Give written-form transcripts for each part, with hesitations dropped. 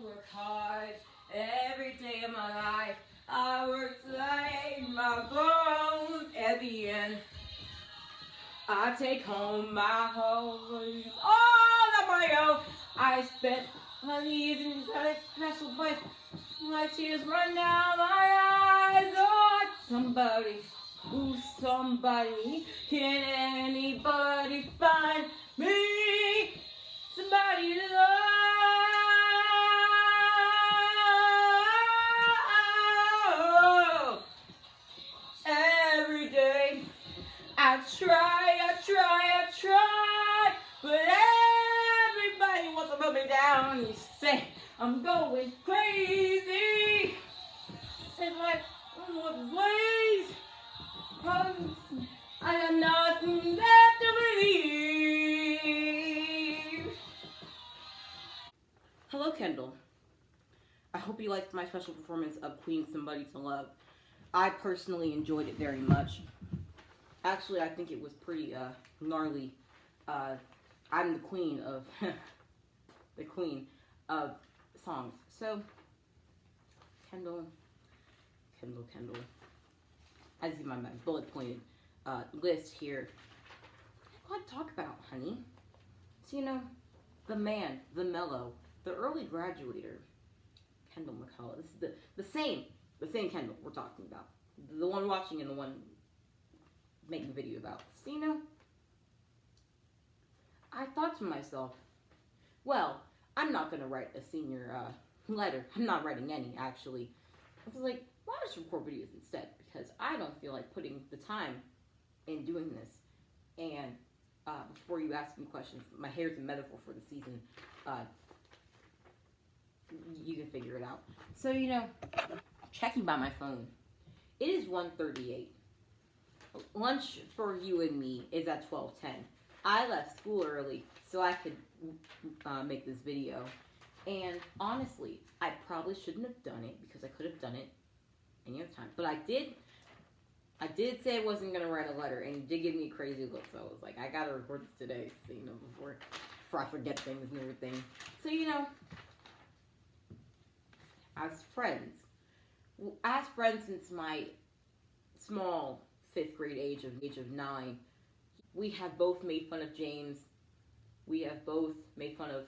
work hard every day of my life. I work like my bones. At the end, I take home my home all on my own. I spent money in a special place. My tears run down my eyes. Oh, somebody, ooh, somebody, can anybody find me? Somebody to love. Every day I try, but everybody wants to put me down. You say I'm going crazy. It's like, what ways? I got nothing left to believe. Hello, Kendall. I hope you liked my special performance of Queen Somebody to Love. I personally enjoyed it very much. Actually, I think it was pretty gnarly. I'm the queen of the queen of songs. So, Kendall. As in my bullet pointed list here. What to talk about, honey? So, you know, the man, the mellow, the early graduator, Kendall McCullough. This is the same Kendall we're talking about. The one watching and the one making the video about. So, you know, I thought to myself, well, I'm not going to write a senior letter. I'm not writing any, actually. I was like, why don't you record videos instead? Because I don't feel like putting the time in doing this. And before you ask me questions, my hair's a metaphor for the season. You can figure it out. So, you know, checking by my phone, it is 1:38. Lunch for you and me is at 12:10. I left school early so I could make this video. And honestly, I probably shouldn't have done it because I could have done it any other time. But I did say I wasn't going to write a letter, and you did give me a crazy look. So I was like, I got to record this today, so, you know, before I forget things and everything. So, you know, as friends since my small 5th grade age of 9, we have both made fun of James. We have both made fun of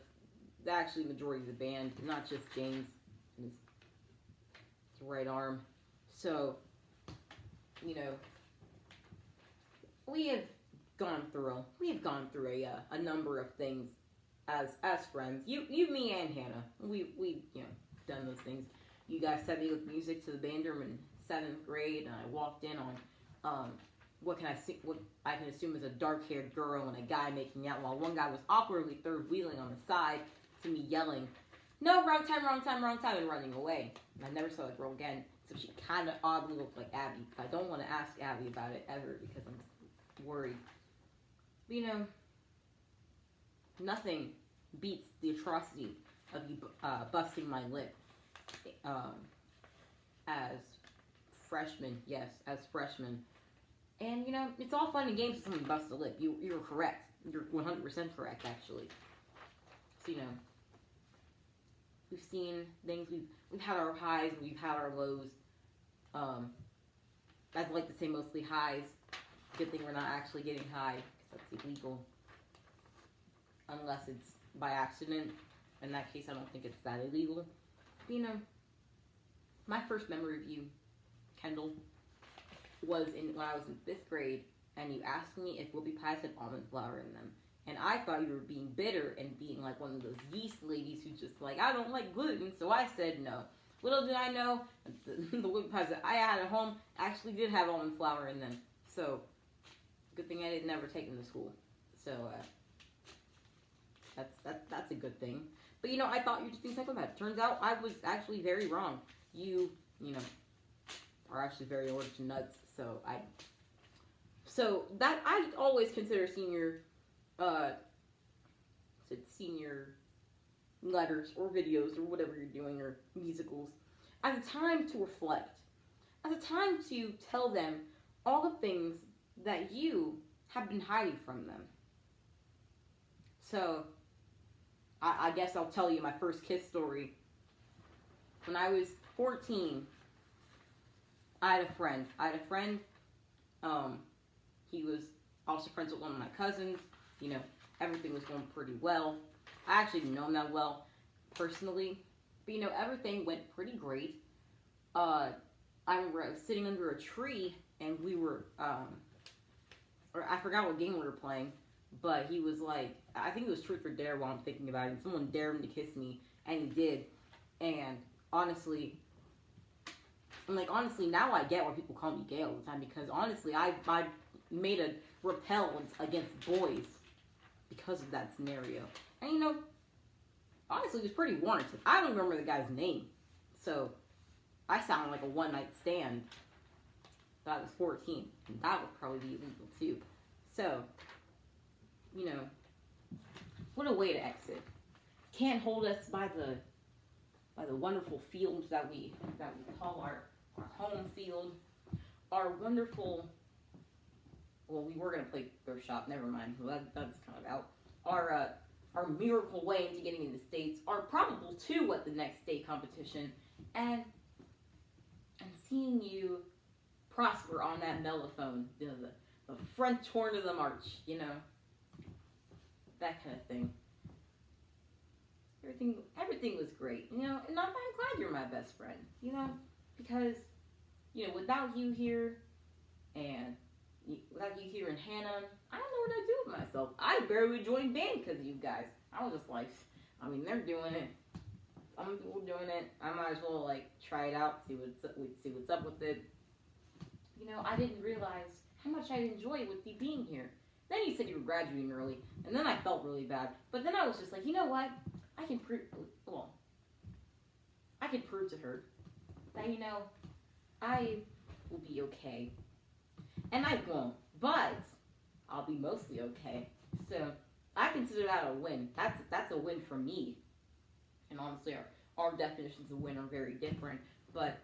the actually majority of the band, not just James and his right arm. So, you know, we have gone through a number of things as friends. You, me, and Hannah. We you know, done those things. You guys sent me with music to the band room in 7th grade, and I walked in on what I can assume is a dark-haired girl and a guy making out, while one guy was awkwardly third-wheeling on the side to me, yelling, "No, wrong time," and running away. And I never saw that girl again, so she kind of oddly looked like Abby. I don't want to ask Abby about it ever because I'm just worried. But, you know, nothing beats the atrocity of you busting my lip as freshmen. Yes, as freshmen. And, you know, it's all fun and games if someone busts a lip. You're correct. You're 100% correct, actually. So, you know, we've seen things. We've had our highs. We've had our lows. I'd like to say mostly highs. Good thing we're not actually getting high, because that's illegal. Unless it's by accident. In that case, I don't think it's that illegal. But, you know, my first memory of you, Kendall, was when I was in 5th grade, and you asked me if whoopie pies had almond flour in them. And I thought you were being bitter and being like one of those yeast ladies who's just like, I don't like gluten, so I said no. Little did I know, the whoopie pies that I had at home actually did have almond flour in them. So, good thing I didn't ever take them to school. So, that's a good thing. But, you know, I thought you were just being psychopath. Turns out I was actually very wrong. You know, are actually very allergic to nuts. So that I always consider senior letters or videos or whatever you're doing or musicals as a time to reflect, as a time to tell them all the things that you have been hiding from them. So I guess I'll tell you my first kiss story when I was 14, I had a friend. He was also friends with one of my cousins. You know, everything was going pretty well. I actually didn't know him that well personally, but you know, everything went pretty great. I remember I was sitting under a tree and we were, or I forgot what game we were playing, but he was like, I think it was Truth or Dare while I'm thinking about it, and someone dared him to kiss me, and he did. And honestly, now I get why people call me gay all the time, because honestly, I made a repellent against boys because of that scenario. And you know, honestly, it was pretty warranted. I don't remember the guy's name, so I sound like a one-night stand. But I was 14, and that would probably be illegal too. So, you know, what a way to exit. Can't hold us by the wonderful fields that we call our home field. Our wonderful, well, we were gonna play thrift shop. Never mind. Well, that's kind of out. Our miracle way into getting into states. Our probable two at the next state competition, and seeing you prosper on that mellophone, you know, the front horn of the march, you know, that kind of thing. Everything was great, you know, and I'm glad you're my best friend, you know, because, you know, without you here, and without you here in Hannah, I don't know what I'd do with myself. I barely joined band because of you guys. I was just like, I mean, they're doing it. Some people doing it. I might as well like try it out, see what's up with it. You know, I didn't realize how much I'd enjoy with you being here. Then you said you were graduating early, and then I felt really bad. But then I was just like, you know what? I can prove to her that, you know, I will be okay. And I won't, but I'll be mostly okay. So I consider that a win. That's a win for me. And honestly, our definitions of win are very different. But,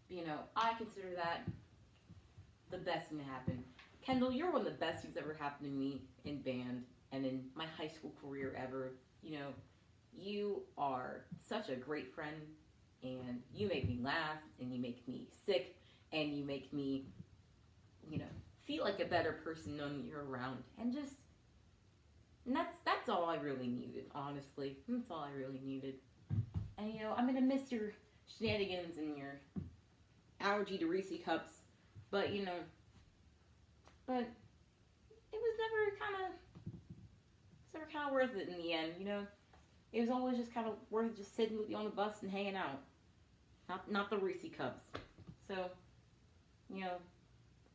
you know, I consider that the best thing to happen. Kendall, you're one of the best things ever happened to me in band and in my high school career ever. You know, you are such a great friend, and you make me laugh, and you make me sick, and you make me, you know, feel like a better person knowing you're around. And that's all I really needed, honestly. That's all I really needed. And, you know, I'm going to miss your shenanigans and your allergy to Reese Cups. But, you know, it was never kind of worth it in the end, you know. It was always just kind of worth just sitting with you on the bus and hanging out. Not the Reese Cups. So, you know,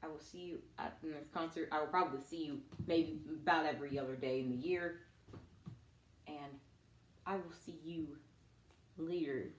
I will see you at the next concert. I will probably see you maybe about every other day in the year. And I will see you later.